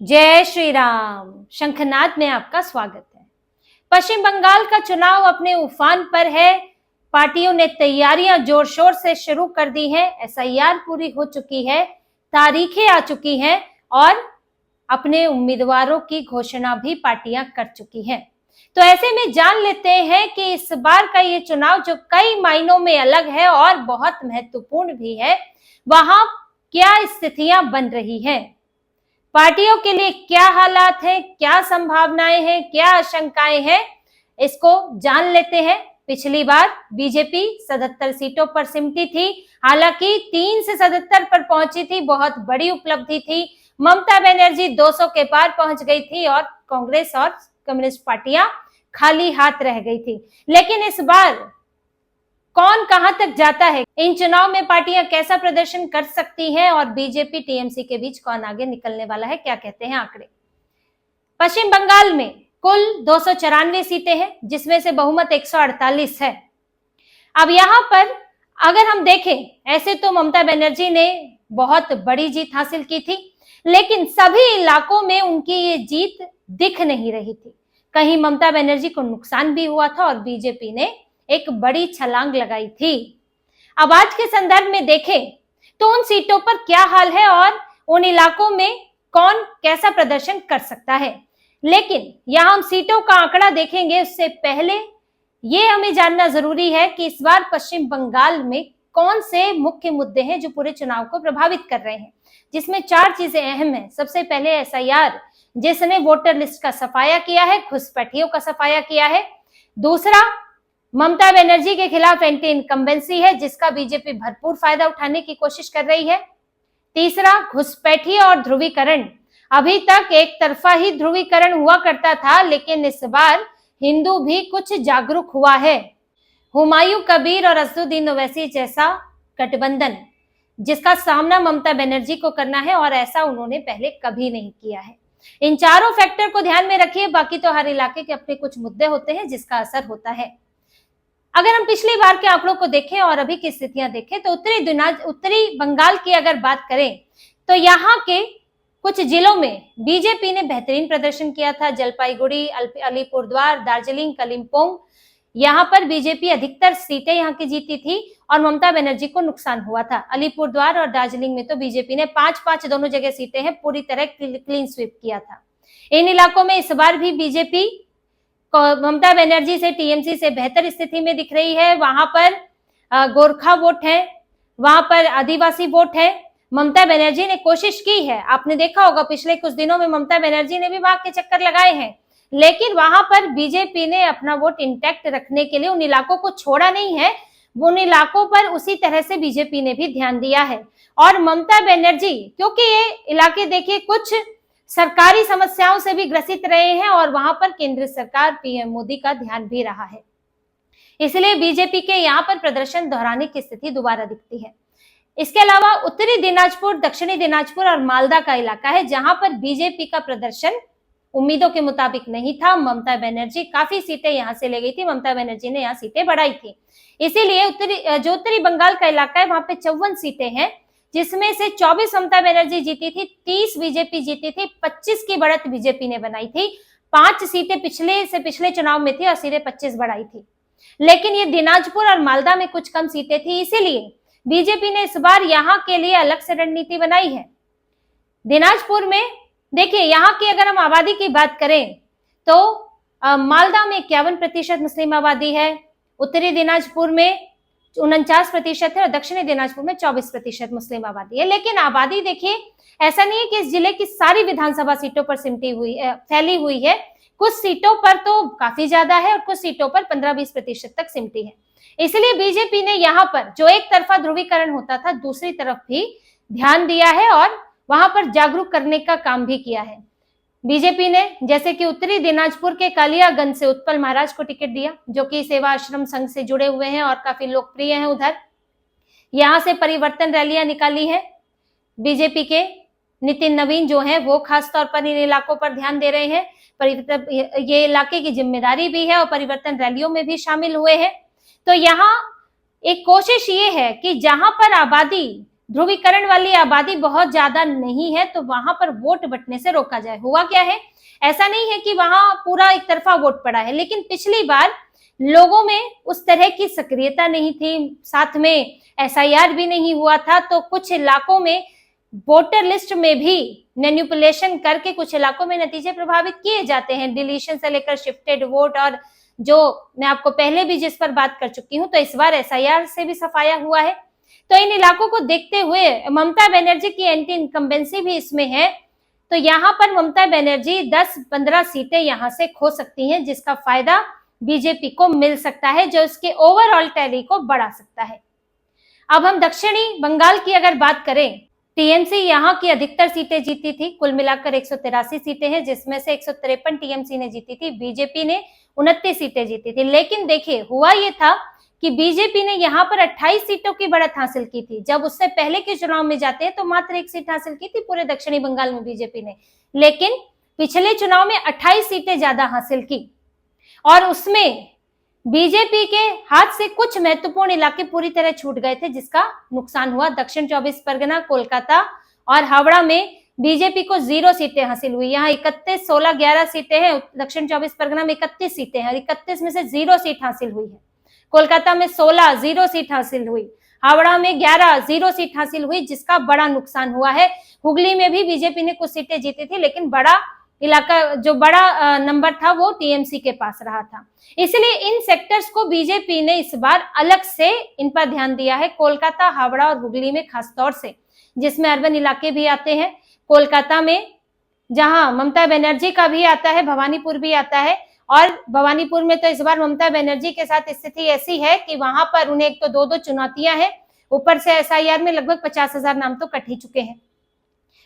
जय श्री राम। शंखनाद में आपका स्वागत है। पश्चिम बंगाल का चुनाव अपने उफान पर है। पार्टियों ने तैयारियां जोर शोर से शुरू कर दी हैं। एसआईआर पूरी हो चुकी है, तारीखें आ चुकी हैं और अपने उम्मीदवारों की घोषणा भी पार्टियां कर चुकी हैं। तो ऐसे में जान लेते हैं कि इस बार का ये चुनाव जो कई मायनों में अलग है और बहुत महत्वपूर्ण भी है, वहां क्या स्थितियां बन रही हैं, पार्टियों के लिए क्या हालात हैं, क्या संभावनाएं हैं, क्या आशंकाएं हैं, इसको जान लेते हैं। पिछली बार बीजेपी 77 सीटों पर सिमटी थी, हालांकि 3 से 77 पर पहुंची थी, बहुत बड़ी उपलब्धि थी। ममता बनर्जी 200 के पार पहुंच गई थी और कांग्रेस और कम्युनिस्ट पार्टियां खाली हाथ रह गई थी। लेकिन इस बार कौन कहां तक जाता है, इन चुनाव में पार्टियां कैसा प्रदर्शन कर सकती हैं और बीजेपी टीएमसी के बीच कौन आगे निकलने वाला है, क्या कहते हैं आंकड़े। पश्चिम बंगाल में कुल 294 सीटें हैं, जिसमें से बहुमत 148 है। अब यहां पर अगर हम देखें, ऐसे तो ममता बनर्जी ने बहुत बड़ी जीत हासिल की थी, लेकिन सभी इलाकों में उनकी ये जीत दिख नहीं रही थी। कहीं ममता बनर्जी को नुकसान भी हुआ था और बीजेपी ने एक बड़ी छलांग लगाई थी। अब आज के संदर्भ में देखें तो उन सीटों पर क्या हाल है और उन इलाकों में कौन कैसा प्रदर्शन कर सकता है। लेकिन यहां हम सीटों का आंकड़ा देखेंगे, उससे पहले ये हमें जानना जरूरी है कि इस बार पश्चिम बंगाल में कौन से मुख्य मुद्दे हैं जो पूरे चुनाव को प्रभावित कर रहे हैं, जिसमें 4 चीजें अहम हैं। सबसे पहले एसआईआर, जिसने वोटर लिस्ट का सफाया किया है, घुसपैठियों का सफाया किया है। दूसरा, ममता बनर्जी के खिलाफ एंटी इनकम्बेंसी है, जिसका बीजेपी भरपूर फायदा उठाने की कोशिश कर रही है। तीसरा, घुसपैठी और ध्रुवीकरण। अभी तक एक तरफा ही ध्रुवीकरण हुआ करता था, लेकिन इस बार हिंदू भी कुछ जागरूक हुआ है। हुमायूं कबीर और असदुद्दीन ओवैसी जैसा गठबंधन, जिसका सामना ममता बनर्जी को करना है और ऐसा उन्होंने पहले कभी नहीं किया है। इन चारों फैक्टर को ध्यान में रखिए। बाकी तो हर इलाके के अपने कुछ मुद्दे होते हैं जिसका असर होता है। अगर हम पिछली बार के आंकड़ों को देखें और अभी की स्थितियां देखें तो उत्तरी बंगाल की अगर बात करें तो यहाँ के कुछ जिलों में बीजेपी ने बेहतरीन प्रदर्शन किया था। जलपाईगुड़ी, अलीपुरद्वार, दार्जिलिंग, कलिम्पोंग, यहाँ पर बीजेपी अधिकतर सीटें यहाँ की जीती थी और ममता बनर्जी को नुकसान हुआ था। अलीपुरद्वार और दार्जिलिंग में तो बीजेपी ने 5-5 दोनों जगह सीटें हैं, पूरी तरह क्लीन स्वीप किया था। इन इलाकों में इस बार भी बीजेपी ममता बनर्जी से, टीएमसी से बेहतर स्थिति में दिख रही है। वहां पर गोरखा वोट है, वहां पर आदिवासी वोट है। ममता बनर्जी ने कोशिश की है, आपने देखा होगा पिछले कुछ दिनों में ममता बनर्जी ने भी वहां के चक्कर लगाए हैं, लेकिन वहां पर बीजेपी ने अपना वोट इंटैक्ट रखने के लिए उन इलाकों को छोड़ा नहीं है। उन इलाकों पर उसी तरह से बीजेपी ने भी ध्यान दिया है। और ममता बनर्जी, क्योंकि ये इलाके देखिए कुछ सरकारी समस्याओं से भी ग्रसित रहे हैं और वहां पर केंद्र सरकार, पीएम मोदी का ध्यान भी रहा है, इसलिए बीजेपी के यहाँ पर प्रदर्शन दोहराने की स्थिति दोबारा दिखती है। इसके अलावा उत्तरी दिनाजपुर, दक्षिणी दिनाजपुर और मालदा का इलाका है, जहां पर बीजेपी का प्रदर्शन उम्मीदों के मुताबिक नहीं था। ममता बनर्जी काफी सीटें यहां से ले गई थी, ममता बनर्जी ने यहाँ सीटें बढ़ाई थी। इसीलिए उत्तरी बंगाल का इलाका है, वहां पे 54 सीटें हैं, जिसमें से 24 ममता बनर्जी जीती थी, 30 बीजेपी जीती थी, 25 की बढ़त बीजेपी ने बनाई थी। 5 सीटें पिछले चुनाव में थी और सीधे 25 बढ़ाई थी। लेकिन ये दिनाजपुर और मालदा में कुछ कम सीटें थी, इसीलिए बीजेपी ने इस बार यहाँ के लिए अलग से रणनीति बनाई है। दिनाजपुर में देखिए, यहाँ की अगर हम आबादी की बात करें तो मालदा में 51% मुस्लिम आबादी है, उत्तरी दिनाजपुर में 49% है और दक्षिणी दिनाजपुर में 24% मुस्लिम आबादी है। लेकिन आबादी देखिए, ऐसा नहीं है कि इस जिले की सारी विधानसभा सीटों पर फैली हुई है। कुछ सीटों पर तो काफी ज्यादा है और कुछ सीटों पर 15-20% तक सिमटी है। इसलिए बीजेपी ने यहाँ पर जो एक तरफा ध्रुवीकरण होता था, दूसरी तरफ भी ध्यान दिया है और वहां पर जागरूक करने का काम भी किया है। बीजेपी ने जैसे कि उत्तरी दिनाजपुर के कालियागंज से उत्पल महाराज को टिकट दिया, जो कि सेवा आश्रम संघ से जुड़े हुए हैं और काफी लोकप्रिय हैं उधर। यहां से परिवर्तन रैलियां निकाली है। बीजेपी के नितिन नवीन जो हैं वो खासतौर पर इन इलाकों पर ध्यान दे रहे हैं। ये इलाके की जिम्मेदारी भी है और परिवर्तन रैलियों में भी शामिल हुए हैं। तो यहाँ एक कोशिश ये है कि जहां पर आबादी ध्रुवीकरण वाली आबादी बहुत ज्यादा नहीं है, तो वहां पर वोट बंटने से रोका जाए। हुआ क्या है, ऐसा नहीं है कि वहां पूरा एक तरफा वोट पड़ा है, लेकिन पिछली बार लोगों में उस तरह की सक्रियता नहीं थी, साथ में एसआईआर भी नहीं हुआ था, तो कुछ इलाकों में वोटर लिस्ट में भी मैनिपुलेशन करके कुछ इलाकों में नतीजे प्रभावित किए जाते हैं, डिलीशन से लेकर शिफ्टेड वोट, और जो मैं आपको पहले भी जिस पर बात कर चुकी हूं, तो इस बार एसआईआर से भी सफाया हुआ है। तो इन इलाकों को देखते हुए ममता बनर्जी की एंटी इनकम्बेंसी भी इसमें है, तो यहाँ पर ममता बनर्जी 10-15 सीटें यहाँ से खो सकती हैं, जिसका फायदा बीजेपी को मिल सकता है, जो इसके ओवरऑल टैली को बढ़ा सकता है। अब हम दक्षिणी बंगाल की अगर बात करें, टीएमसी यहाँ की अधिकतर सीटें जीती थी, कुल मिलाकर 183 सीटें हैं, जिसमें से 153 टीएमसी ने जीती थी, बीजेपी ने 29 सीटें जीती थी। लेकिन देखिए हुआ ये था कि बीजेपी ने यहाँ पर 28 सीटों की बढ़त हासिल की थी, जब उससे पहले के चुनाव में जाते हैं तो मात्र 1 सीट हासिल की थी पूरे दक्षिणी बंगाल में बीजेपी ने, लेकिन पिछले चुनाव में 28 सीटें ज्यादा हासिल की, और उसमें बीजेपी के हाथ से कुछ महत्वपूर्ण इलाके पूरी तरह छूट गए थे, जिसका नुकसान हुआ। दक्षिण 24 परगना, कोलकाता और हावड़ा में बीजेपी को 0 सीटें हासिल हुई। यहाँ 31, 16, 11 सीटें हैं, दक्षिण 24 परगना में 31 सीटें हैं, और 31 में से 0 सीट हासिल हुई है। कोलकाता में 16, 0 सीट हासिल हुई, हावड़ा में 11, 0 सीट हासिल हुई, जिसका बड़ा नुकसान हुआ है। हुगली में भी बीजेपी ने कुछ सीटें जीती थी, लेकिन बड़ा इलाका, जो बड़ा नंबर था, वो टीएमसी के पास रहा था। इसलिए इन सेक्टर्स को बीजेपी ने इस बार अलग से इन पर ध्यान दिया है, कोलकाता, हावड़ा और हुगली में खास तौर से, जिसमें अर्बन इलाके भी आते हैं। कोलकाता में जहां ममता बनर्जी का भी आता है, भवानीपुर भी आता है, और भवानीपुर में तो इस बार ममता बनर्जी के साथ स्थिति ऐसी है कि वहां पर उन्हें एक तो 2-2 चुनौतियां हैं, ऊपर से एसआईआर में लगभग 50,000 नाम तो कट ही चुके हैं,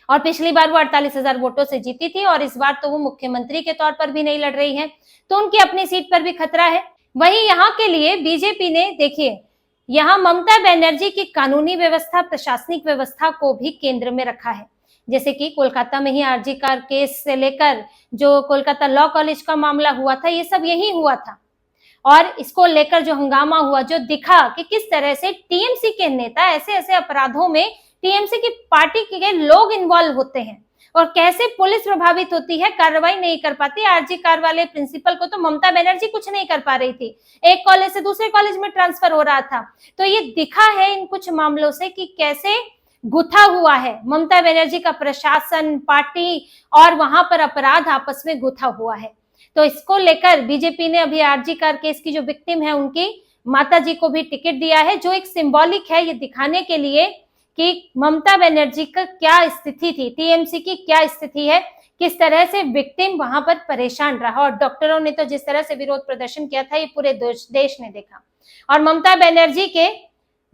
और पिछली बार वो 48,000 वोटों से जीती थी, और इस बार तो वो मुख्यमंत्री के तौर पर भी नहीं लड़ रही है, तो उनकी अपनी सीट पर भी खतरा है। वहीं यहाँ के लिए बीजेपी ने, देखिए यहाँ ममता बनर्जी की कानूनी व्यवस्था, प्रशासनिक व्यवस्था को भी केंद्र में रखा है, जैसे कि कोलकाता में ही आरजी कार केस से लेकर जो कोलकाता लॉ कॉलेज का मामला हुआ था, ये सब यही हुआ था, और इसको लेकर जो हंगामा हुआ, जो दिखा कि किस तरह से टीएमसी के नेता ऐसे ऐसे अपराधों में टीएमसी की पार्टी के लोग इन्वॉल्व होते हैं, और कैसे पुलिस प्रभावित होती है, कार्रवाई नहीं कर पाती। आरजी कार वाले प्रिंसिपल को तो ममता बनर्जी कुछ नहीं कर पा रही थी, एक कॉलेज से दूसरे कॉलेज में ट्रांसफर हो रहा था। तो ये दिखा है इन कुछ मामलों से कि कैसे गुथा हुआ है ममता बनर्जी का प्रशासन, पार्टी, और वहां पर अपराध आपस में गुथा हुआ है। तो इसको लेकर बीजेपी ने अभी आरजी कार केस की जो विक्टिम है, उनकी माता जी को भी टिकट दिया है, जो एक सिंबॉलिक है, ये दिखाने के लिए कि ममता बनर्जी का क्या स्थिति थी, टीएमसी की क्या स्थिति है, किस तरह से विक्टिम वहां पर परेशान रहा, और डॉक्टरों ने तो जिस तरह से विरोध प्रदर्शन किया था, ये पूरे देश ने देखा। और ममता बनर्जी के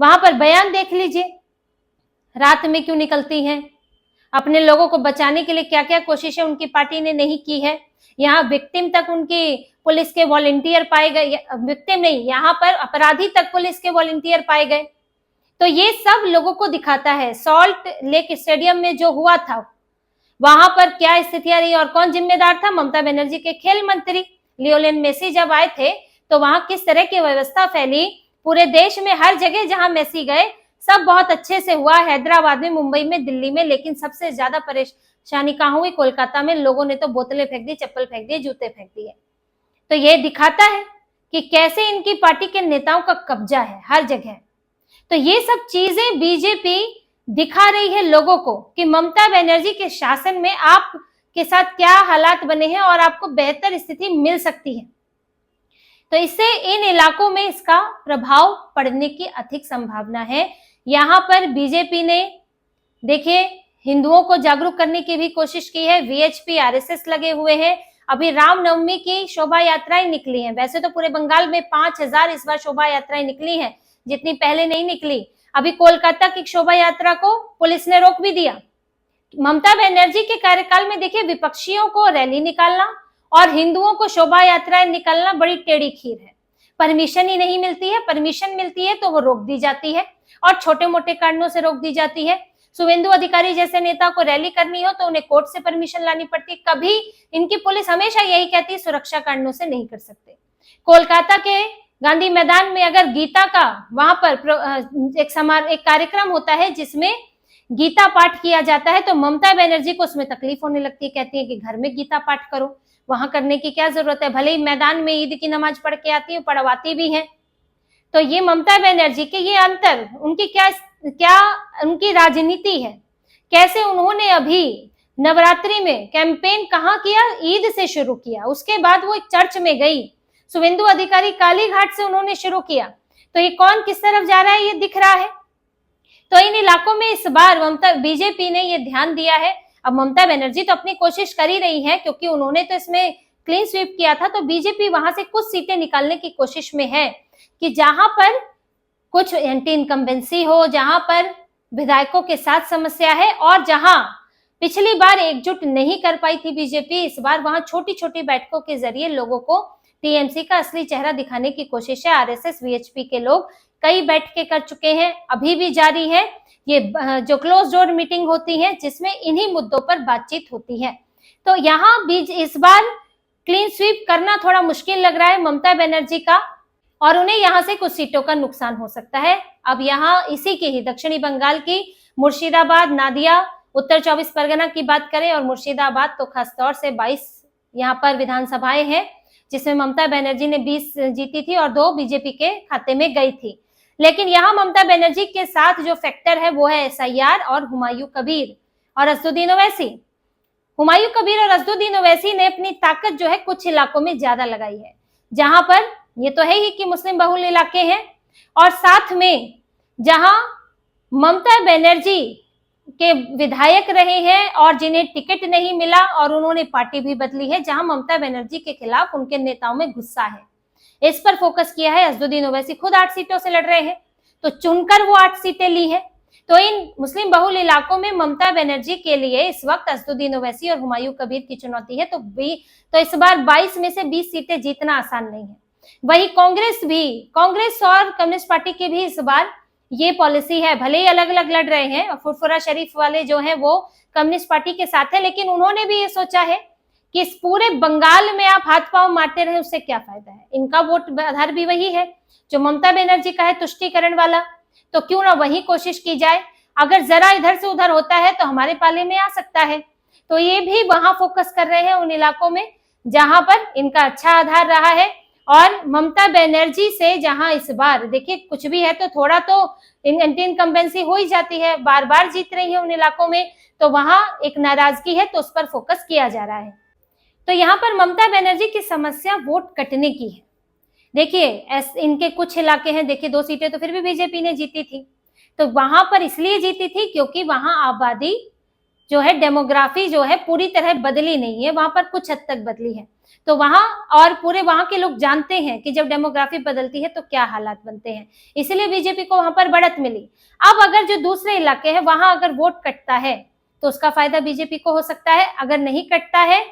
वहां पर बयान देख लीजिए, रात में क्यों निकलती हैं, अपने लोगों को बचाने के लिए क्या क्या कोशिशें उनकी पार्टी ने नहीं की है। यहाँ विक्टिम तक उनकी पुलिस के वॉलंटियर पाए गए, विक्टिम नहीं, यहाँ पर अपराधी तक पुलिस के वॉलंटियर पाए गए। तो ये सब लोगों को दिखाता है सॉल्ट लेक स्टेडियम में जो हुआ था, वहां पर क्या स्थितियां रही और कौन जिम्मेदार था। ममता बनर्जी के खेल मंत्री लियोनेल मेसी जब आए थे, तो वहां किस तरह की व्यवस्था फैली पूरे देश में, हर जगह जहां मेसी गए सब बहुत अच्छे से हुआ, हैदराबाद में, मुंबई में, दिल्ली में। लेकिन सबसे ज्यादा परेशानी कहाँ हुई? कोलकाता में। लोगों ने तो बोतलें फेंक दी, चप्पल फेंक दिए, जूते फेंक दिए। तो ये दिखाता है कि कैसे इनकी पार्टी के नेताओं का कब्जा है हर जगह। तो ये सब चीजें बीजेपी दिखा रही है लोगों को कि ममता बनर्जी के शासन में आपके साथ क्या हालात बने हैं और आपको बेहतर स्थिति मिल सकती है। तो इससे इन इलाकों में इसका प्रभाव पड़ने की अधिक संभावना है। यहाँ पर बीजेपी ने देखिए हिंदुओं को जागरूक करने की भी कोशिश की है। वीएचपी, आरएसएस लगे हुए हैं। अभी रामनवमी की शोभा यात्राएं निकली हैं। वैसे तो पूरे बंगाल में 5,000 इस बार शोभा यात्राएं निकली हैं, जितनी पहले नहीं निकली। अभी कोलकाता की शोभा यात्रा को पुलिस ने रोक भी दिया। ममता बनर्जी के कार्यकाल में देखिए विपक्षियों को रैली निकालना और हिंदुओं को शोभा यात्राएं निकालना बड़ी टेढ़ी खीर है। परमिशन ही नहीं मिलती है, परमिशन मिलती है तो वो रोक दी जाती है और छोटे मोटे कारणों से रोक दी जाती है। शुभेंदु अधिकारी जैसे नेता को रैली करनी हो तो उन्हें कोर्ट से परमिशन लानी पड़ती है। कभी इनकी पुलिस हमेशा यही कहती है सुरक्षा कारणों से नहीं कर सकते। कोलकाता के गांधी मैदान में अगर गीता का वहां पर एक कार्यक्रम होता है जिसमें गीता पाठ किया जाता है, तो ममता बनर्जी को उसमें तकलीफ होने लगती है, कहती है कि घर में गीता पाठ करो, वहां करने की क्या जरूरत है, भले ही मैदान में ईद की नमाज पढ़ के आती है, पढ़वाती भी है। तो ये ममता बनर्जी के ये अंतर, उनकी क्या उनकी राजनीति है, कैसे उन्होंने अभी नवरात्रि में कैंपेन कहाँ किया, ईद से शुरू किया, उसके बाद वो एक चर्च में गई, शुभेंदु अधिकारी कालीघाट से उन्होंने शुरू किया। तो ये कौन किस तरफ जा रहा है ये दिख रहा है। तो इन इलाकों में इस बार बीजेपी ने ये ध्यान दिया है। अब ममता बनर्जी तो अपनी कोशिश कर ही रही है, क्योंकि उन्होंने तो इसमें क्लीन स्वीप किया था, तो बीजेपी वहां से कुछ सीटें निकालने की कोशिश में है कि जहां पर कुछ एंटी इनकम्बेंसी हो, जहां पर विधायकों के साथ समस्या है, और जहां पिछली बार एकजुट नहीं कर पाई थी बीजेपी, इस बार वहां छोटी छोटी बैठकों के जरिए लोगों को टीएमसी का असली चेहरा दिखाने की कोशिश है। आरएसएस वीएचपी के लोग कई बैठकें कर चुके हैं, अभी भी जारी है ये जो क्लोज डोर मीटिंग होती है जिसमें इन्हीं मुद्दों पर बातचीत होती है। तो यहाँ इस बार क्लीन स्वीप करना थोड़ा मुश्किल लग रहा है ममता बनर्जी का, और उन्हें यहाँ से कुछ सीटों का नुकसान हो सकता है। अब यहाँ इसी की ही दक्षिणी बंगाल की मुर्शिदाबाद, नादिया, उत्तर 24 परगना की बात करें, और मुर्शिदाबाद तो खासतौर से 22 यहाँ पर विधानसभाएं हैं, जिसमें ममता बनर्जी ने 20 जीती थी और 2 बीजेपी के खाते में गई थी। लेकिन यहाँ ममता बनर्जी के साथ जो फैक्टर है वो है एसआईआर और हुमायूं कबीर और असदुद्दीन ओवैसी। हुमायूं कबीर और असदुद्दीन ओवैसी ने अपनी ताकत जो है कुछ इलाकों में ज्यादा लगाई है, जहां पर ये तो है ही कि मुस्लिम बहुल इलाके हैं, और साथ में जहां ममता बनर्जी के विधायक रहे हैं और जिन्हें टिकट नहीं मिला और उन्होंने पार्टी भी बदली है, जहां ममता बनर्जी के खिलाफ उनके नेताओं में गुस्सा है, इस पर फोकस किया है। असदुद्दीन ओवैसी खुद 8 सीटों से लड़ रहे हैं, तो चुनकर वो 8 सीटें ली है। तो इन मुस्लिम बहुल इलाकों में ममता बनर्जी के लिए इस वक्त असदुद्दीन ओवैसी और हुमायूं कबीर की चुनौती है। तो इस बार 22 में से 20 सीटें जीतना आसान नहीं है। वही कांग्रेस और कम्युनिस्ट पार्टी की भी इस बार ये पॉलिसी है, भले ही अलग अलग लड़ रहे हैं, फुरफुरा शरीफ वाले जो हैं वो कम्युनिस्ट पार्टी के साथ है, लेकिन उन्होंने भी ये सोचा है कि इस पूरे बंगाल में आप हाथ पांव मारते रहे, उससे क्या फायदा है। इनका वोट आधार भी वही है जो ममता बनर्जी का है, तुष्टीकरण वाला, तो क्यों ना वही कोशिश की जाए। अगर जरा इधर से उधर होता है तो हमारे पाले में आ सकता है। तो ये भी वहां फोकस कर रहे हैं उन इलाकों में जहां पर इनका अच्छा आधार रहा है। और ममता बनर्जी से जहां इस बार देखिए कुछ भी है तो थोड़ा तो एंटी इनकम्बेंसी हो ही जाती है, बार बार जीत रही है उन इलाकों में, तो वहां एक नाराजगी है, तो उस पर फोकस किया जा रहा है। तो यहाँ पर ममता बनर्जी की समस्या वोट कटने की है। देखिए इनके कुछ इलाके हैं, देखिए 2 सीटें तो फिर भी बीजेपी ने जीती थी, तो वहां पर इसलिए जीती थी क्योंकि वहां आबादी जो है, डेमोग्राफी जो है पूरी तरह बदली नहीं है, वहां पर कुछ हद तक बदली है। तो वहां और पूरे वहां के लोग जानते हैं कि जब डेमोग्राफी बदलती है तो क्या हालात बनते हैं, इसलिए बीजेपी को वहां पर बढ़त मिली। अब अगर जो दूसरे इलाके हैं वहां अगर वोट कटता है तो उसका फायदा बीजेपी को हो सकता है, अगर नहीं कटता है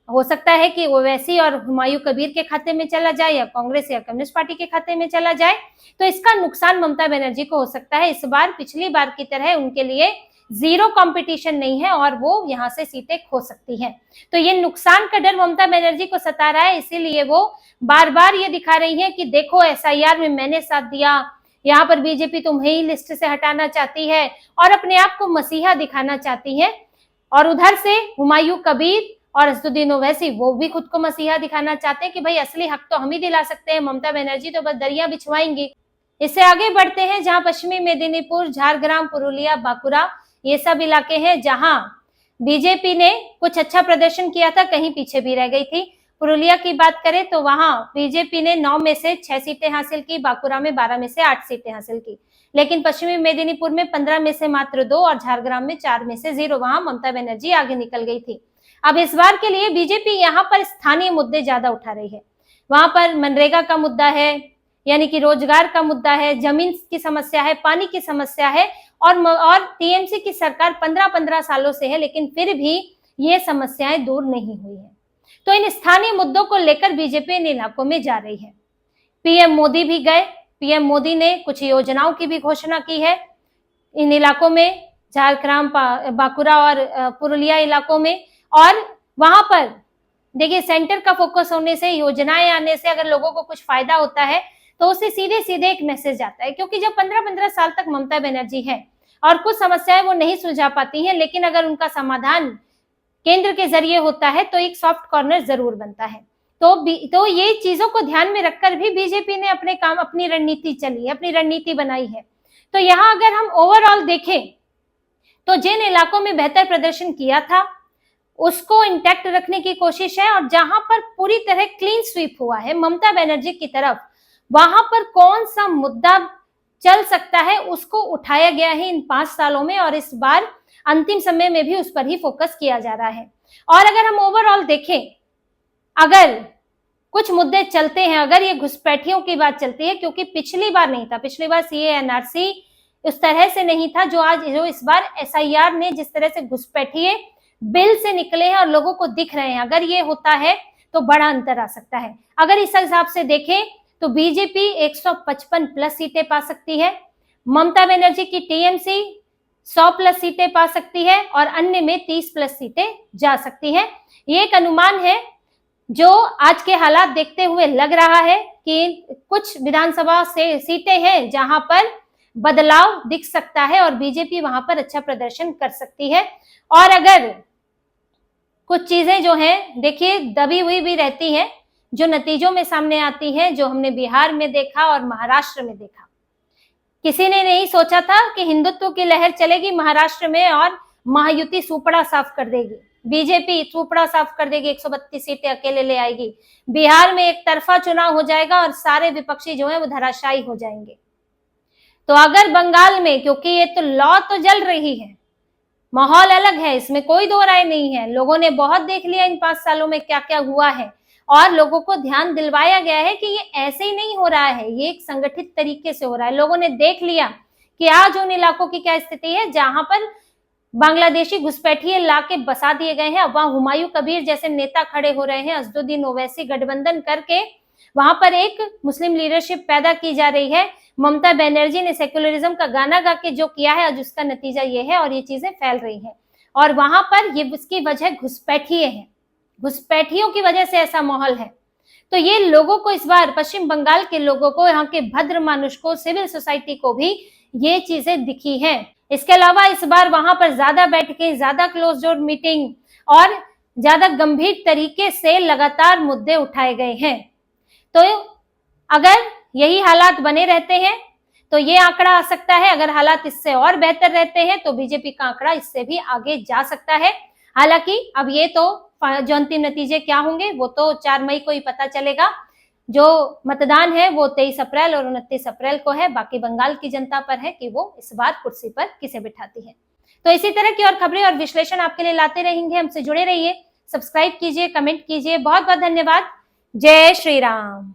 हो सकता है कि ओवैसी और हुमायूं कबीर के खाते में चला जाए या कांग्रेस या कम्युनिस्ट पार्टी के खाते में चला जाए, तो इसका नुकसान ममता बनर्जी को हो सकता है। इस बार पिछली बार की तरह उनके लिए जीरो कंपटीशन नहीं है और वो यहाँ से सीटें खो सकती हैं। तो ये नुकसान का डर ममता बनर्जी को सता रहा है, इसीलिए वो बार बार ये दिखा रही है कि देखो एसआईआर में मैंने साथ दिया, यहाँ पर बीजेपी तुम्हें ही लिस्ट से हटाना चाहती है और अपने आप को मसीहा दिखाना चाहती है। और उधर से हुमायूं कबीर और असदुद्दीन ओवैसी वो भी खुद को मसीहा दिखाना चाहते हैं कि भाई असली हक तो हम ही दिला सकते हैं, ममता बनर्जी तो बस दरिया बिछवाएंगी। इससे आगे बढ़ते हैं जहां पश्चिमी मेदिनीपुर, झारग्राम, पुरुलिया, बांकुरा ये सब इलाके हैं जहां बीजेपी ने कुछ अच्छा प्रदर्शन किया था, कहीं पीछे भी रह गई थी। पुरुलिया की बात करें तो वहां बीजेपी ने 9 में से 6 सीटें हासिल की, बांकुरा में 12 में से 8 सीटें हासिल की, लेकिन पश्चिमी मेदिनीपुर में 15 में से मात्र 2 और झारग्राम में 4 में से 0, वहां ममता बनर्जी आगे निकल गई थी। अब इस बार के लिए बीजेपी यहाँ पर स्थानीय मुद्दे ज्यादा उठा रही है। वहां पर मनरेगा का मुद्दा है, यानी कि रोजगार का मुद्दा है, जमीन की समस्या है, पानी की समस्या है, और टीएमसी की सरकार 15-15 सालों से है, लेकिन फिर भी ये समस्याएं दूर नहीं हुई है। तो इन स्थानीय मुद्दों को लेकर बीजेपी इन इलाकों में जा रही है। पीएम मोदी भी गए, पीएम मोदी ने कुछ योजनाओं की भी घोषणा की है इन इलाकों में, झारग्राम, बांकुरा और पुरुलिया इलाकों में। और वहां पर देखिए सेंटर का फोकस होने से, योजनाएं आने से अगर लोगों को कुछ फायदा होता है तो उसे सीधे सीधे एक मैसेज जाता है, क्योंकि जब 15-15 साल तक ममता बनर्जी है और कुछ समस्याएं वो नहीं सुलझा पाती हैं, लेकिन अगर उनका समाधान केंद्र के जरिए होता है तो एक सॉफ्ट कॉर्नर जरूर बनता है। तो ये चीजों को ध्यान में रखकर भी बीजेपी ने अपनी रणनीति चली है, अपनी रणनीति बनाई है। तो यहाँ अगर हम ओवरऑल देखें तो जिन इलाकों में बेहतर प्रदर्शन किया था उसको इंटैक्ट रखने की कोशिश है, और जहां पर पूरी तरह क्लीन स्वीप हुआ है ममता बनर्जी की तरफ, वहां पर कौन सा मुद्दा चल सकता है उसको उठाया गया है इन 5 सालों में, और इस बार अंतिम समय में भी उस पर ही फोकस किया जा रहा है। और अगर हम ओवरऑल देखें, अगर कुछ मुद्दे चलते हैं, अगर ये घुसपैठियों की बात चलती है, क्योंकि पिछली बार नहीं था, पिछली बार सीए एनआरसी उस तरह से नहीं था जो इस बार एसआईआर ने जिस तरह से घुसपैठिए बिल से निकले हैं और लोगों को दिख रहे हैं, अगर ये होता है तो बड़ा अंतर आ सकता है। अगर इस हिसाब से देखें तो बीजेपी 155 प्लस सीटें पा सकती है, ममता बनर्जी की टीएमसी 100 प्लस सीटें पा सकती है, और अन्य में 30 प्लस सीटें जा सकती है। ये एक अनुमान है जो आज के हालात देखते हुए लग रहा है कि कुछ विधानसभा से सीटें हैं जहां पर बदलाव दिख सकता है और बीजेपी वहां पर अच्छा प्रदर्शन कर सकती है। और अगर कुछ चीजें जो हैं देखिए दबी हुई भी रहती हैं, जो नतीजों में सामने आती है, जो हमने बिहार में देखा और महाराष्ट्र में देखा। किसी ने नहीं सोचा था कि हिंदुत्व की लहर चलेगी महाराष्ट्र में और महायुति सुपड़ा साफ कर देगी, बीजेपी सुपड़ा साफ कर देगी, 132 सीटें अकेले ले आएगी, बिहार में एक तरफा चुनाव हो जाएगा और सारे विपक्षी जो है वो धराशायी हो जाएंगे। तो अगर बंगाल में, क्योंकि ये तो लॉ तो जल रही है, माहौल अलग है, इसमें कोई दो राय नहीं है, लोगों ने बहुत देख लिया इन 5 सालों में क्या क्या हुआ है, और लोगों को ध्यान दिलवाया गया है कि ये ऐसे ही नहीं हो रहा है, ये एक संगठित तरीके से हो रहा है। लोगों ने देख लिया कि आज उन इलाकों की क्या स्थिति है जहां पर बांग्लादेशी घुसपैठिए ला के बसा दिए गए हैं। अब वहां हुमायूं कबीर जैसे नेता खड़े हो रहे हैं, असदुद्दीन ओवैसी गठबंधन करके वहां पर एक मुस्लिम लीडरशिप पैदा की जा रही है। ममता बनर्जी ने सेक्युलरिज्म का गाना गा के जो किया है, आज उसका नतीजा ये है, और ये चीजें फैल रही हैं। और वहां पर ये उसकी वजह घुसपैठिए हैं, घुसपैठियों की वजह से ऐसा माहौल है। तो ये लोगों को इस बार, पश्चिम बंगाल के लोगों को, यहाँ के भद्र मानुष को, सिविल सोसाइटी को भी ये चीजें दिखी हैं। इसके अलावा इस बार वहां पर ज्यादा बैठकें, ज्यादा क्लोज डोर मीटिंग और ज्यादा गंभीर तरीके से लगातार मुद्दे उठाए गए हैं। तो अगर यही हालात बने रहते हैं तो ये आंकड़ा आ सकता है, अगर हालात इससे और बेहतर रहते हैं तो बीजेपी का आंकड़ा इससे भी आगे जा सकता है। हालांकि अब ये तो जो अंतिम नतीजे क्या होंगे वो तो 4 मई को ही पता चलेगा। जो मतदान है वो 23 अप्रैल और 29 अप्रैल को है। बाकी बंगाल की जनता पर है कि वो इस बार कुर्सी पर किसे बिठाती है। तो इसी तरह की और खबरें और विश्लेषण आपके लिए लाते रहेंगे। हमसे जुड़े रहिए, सब्सक्राइब कीजिए, कमेंट कीजिए। बहुत बहुत धन्यवाद। जय श्री राम।